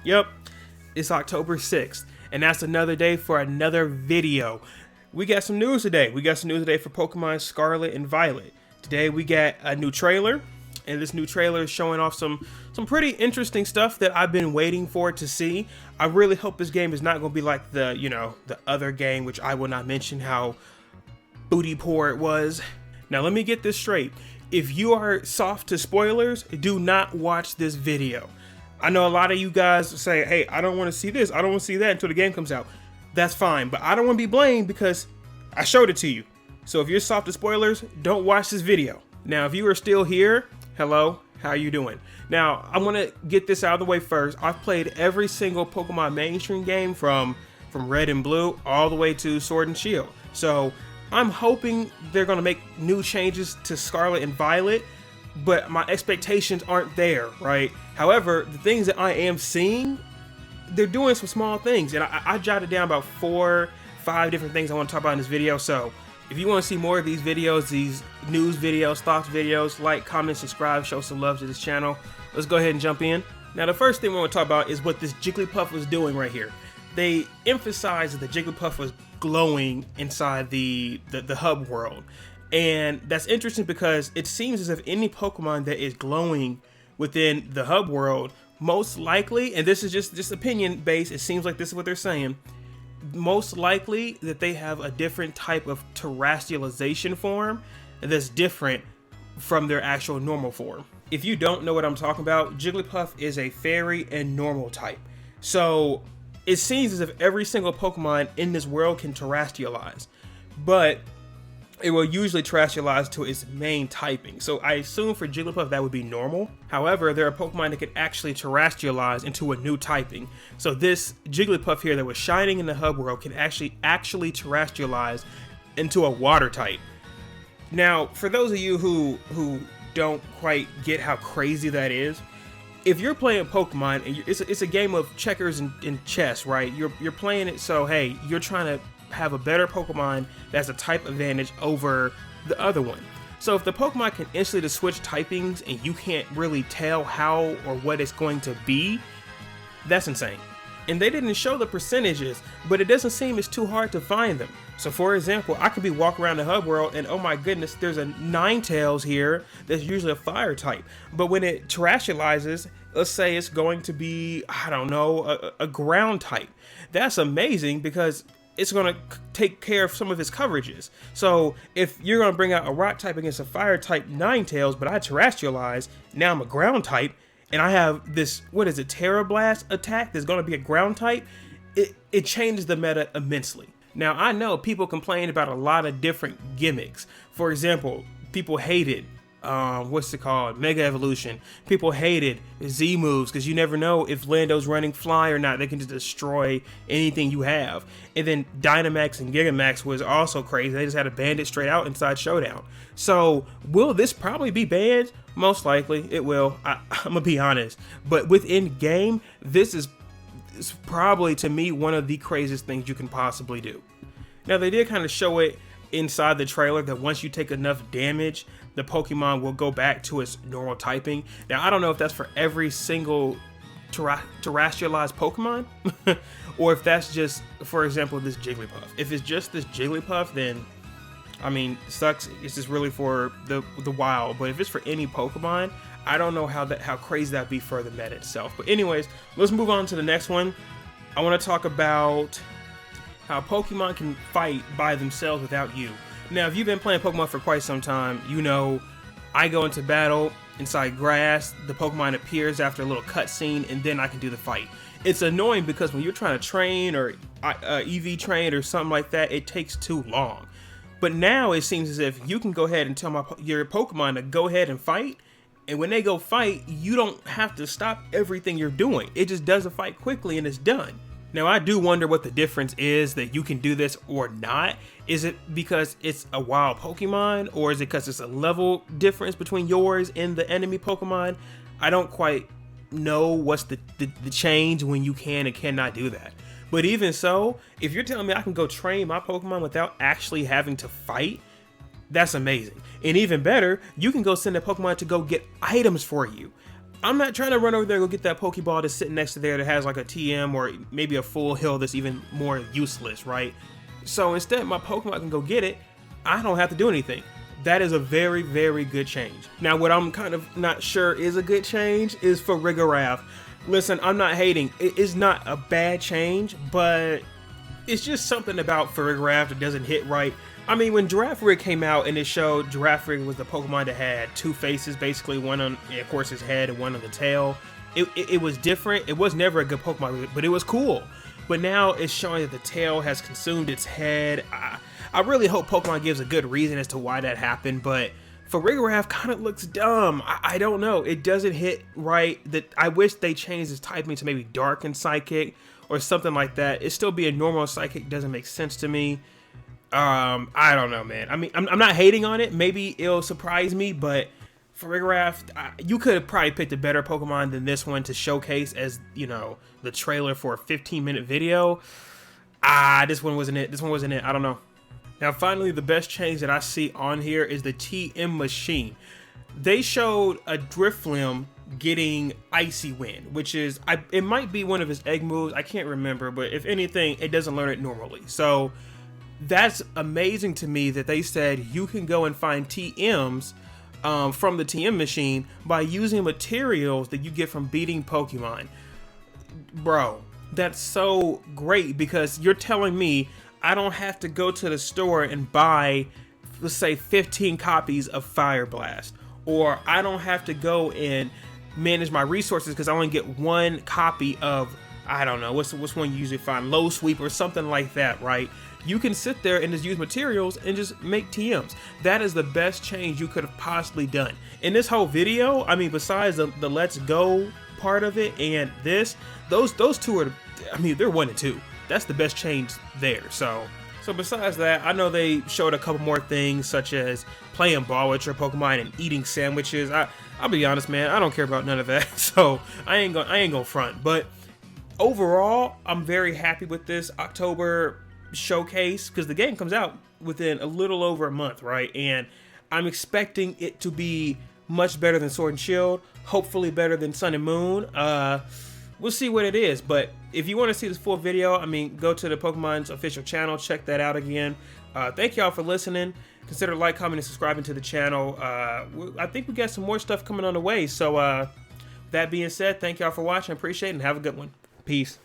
Yep, it's October 6th, and that's another day for another video. We got some news today. We got some news today for Pokemon Scarlet and Violet. Today we got a new trailer, and this new trailer is showing off some pretty interesting stuff that I've been waiting for to see. I really hope this game is not going to be like the other game, which I will not mention how booty poor it was. Now let me get this straight. If you are soft to spoilers, do not watch this video. I know a lot of you guys say, hey, I don't want to see this, I don't want to see that until the game comes out. That's fine, but I don't want to be blamed because I showed it to you. So if you're soft to spoilers, don't watch this video. Now, if you are still here, hello, how you doing? Now, I want to get this out of the way first. I've played every single Pokemon mainstream game from Red and Blue all the way to Sword and Shield. So I'm hoping they're going to make new changes to Scarlet and Violet, but my expectations aren't there, right? However, the things that I am seeing, they're doing some small things, and I jotted down about 4-5 different things I want to talk about in this video. So if you want to see more of these videos, these news videos, thoughts videos, like, comment, subscribe, show some love to this channel. Let's go ahead and jump in. Now, the first thing we want to talk about is what this Jigglypuff was doing right here. They emphasized that the Jigglypuff was glowing inside the hub world. And that's interesting because it seems as if any Pokemon that is glowing within the hub world, most likely, and this is just opinion based, it seems like this is what they're saying, most likely that they have a different type of terrestrialization form that's different from their actual normal form. If you don't know what I'm talking about, Jigglypuff is a fairy and normal type. So it seems as if every single Pokemon in this world can terrestrialize, but it will usually terrestrialize to its main typing. So I assume for Jigglypuff that would be normal. However, there are Pokemon that can actually terrestrialize into a new typing. So this Jigglypuff here that was shining in the hub world can actually terrestrialize into a water type. Now, for those of you who don't quite get how crazy that is, if you're playing Pokemon, and it's a game of checkers and chess, right? You're playing it, so hey, you're trying to have a better Pokemon that's a type advantage over the other one. So if the Pokemon can instantly just switch typings and you can't really tell how or what it's going to be, that's insane. And they didn't show the percentages, but it doesn't seem it's too hard to find them. So for example, I could be walking around the hub world and oh my goodness, there's a Ninetales here that's usually a fire type. But when it terrestrializes, let's say it's going to be, I don't know, a ground type. That's amazing because it's going to take care of some of his coverages. So if you're going to bring out a rock type against a fire type Ninetales, but I terrestrialize, now I'm a ground type, and I have this, what is it, Terra Blast attack that's going to be a ground type, it changes the meta immensely. Now, I know people complain about a lot of different gimmicks. For example, people hated what's it called, Mega Evolution. People hated Z moves because you never know if Lando's running fly or not. They can just destroy anything you have. And then Dynamax and Gigamax was also crazy. They just had to ban it straight out inside Showdown. So will this probably be banned? Most likely it will. I'm gonna be honest, but within game, this is probably, to me, one of the craziest things you can possibly do. Now, they did kind of show it inside the trailer that once you take enough damage, the Pokemon will go back to its normal typing. Now, I don't know if that's for every single terrestrialized Pokemon or if that's just, for example, this Jigglypuff. If it's just this Jigglypuff, then I mean, sucks. It's just really for the wild. But if it's for any Pokemon, I don't know how crazy that'd be for the meta itself. But anyways, let's move on to the next one. I want to talk about how Pokemon can fight by themselves without you. Now, if you've been playing Pokemon for quite some time, you know I go into battle inside grass, the Pokemon appears after a little cutscene, and then I can do the fight. It's annoying because when you're trying to train or EV train or something like that, it takes too long. But now it seems as if you can go ahead and tell your Pokemon to go ahead and fight, and when they go fight, you don't have to stop everything you're doing. It just does a fight quickly and it's done. Now, I do wonder what the difference is that you can do this or not. Is it because it's a wild Pokemon, or is it because it's a level difference between yours and the enemy Pokemon? I don't quite know what's the change when you can and cannot do that. But even so, if you're telling me I can go train my Pokemon without actually having to fight, that's amazing. And even better, you can go send a Pokemon to go get items for you. I'm not trying to run over there and go get that Pokeball that's sitting next to there that has like a TM or maybe a full heal that's even more useless, right? So instead, my Pokemon can go get it. I don't have to do anything. That is a very, very good change. Now, what I'm kind of not sure is a good change is for Rigorath. Listen, I'm not hating. It is not a bad change, but it's just something about Rigorath that doesn't hit right. I mean, when Girafarig came out and it showed Girafarig was the Pokemon that had two faces, basically one on, of course, his head and one on the tail. It was different. It was never a good Pokemon, but it was cool. But now it's showing that the tail has consumed its head. I really hope Pokemon gives a good reason as to why that happened, but for Rigorath, kind of looks dumb. I don't know. It doesn't hit right. I wish they changed its typing to maybe Dark and Psychic or something like that. It still be a normal Psychic doesn't make sense to me. I don't know, man. I mean, I'm not hating on it. Maybe it'll surprise me, but for Rigorath, you could have probably picked a better Pokemon than this one to showcase as, you know, the trailer for a 15-minute video. This one wasn't it. This one wasn't it. I don't know. Now, finally, the best change that I see on here is the TM machine. They showed a Drifloon getting Icy Wind, which is, it might be one of his egg moves. I can't remember, but if anything, it doesn't learn it normally. So that's amazing to me that they said you can go and find TMs from the TM machine by using materials that you get from beating Pokemon. Bro, that's so great because you're telling me I don't have to go to the store and buy, let's say, 15 copies of Fire Blast, or I don't have to go and manage my resources because I only get one copy of, I don't know, what's one you usually find, Low Sweep or something like that, right? You can sit there and just use materials and just make TMs. That is the best change you could have possibly done. In this whole video, I mean, besides the Let's Go part of it and this, those two are, I mean, they're 1 and 2. That's the best change there. So besides that, I know they showed a couple more things such as playing ball with your Pokemon and eating sandwiches. I'll be honest, man, I don't care about none of that. So I ain't gonna front. But overall, I'm very happy with this October showcase because the game comes out within a little over a month, right? And I'm expecting it to be much better than Sword and Shield, hopefully better than Sun and Moon. We'll see what it is, but if you want to see this full video, I mean, go to the Pokemon's official channel, check that out again. Thank y'all for listening. Consider like, commenting, and subscribing to the channel. I think we got some more stuff coming on the way. So that being said, thank y'all for watching. Appreciate it, and have a good one. Peace.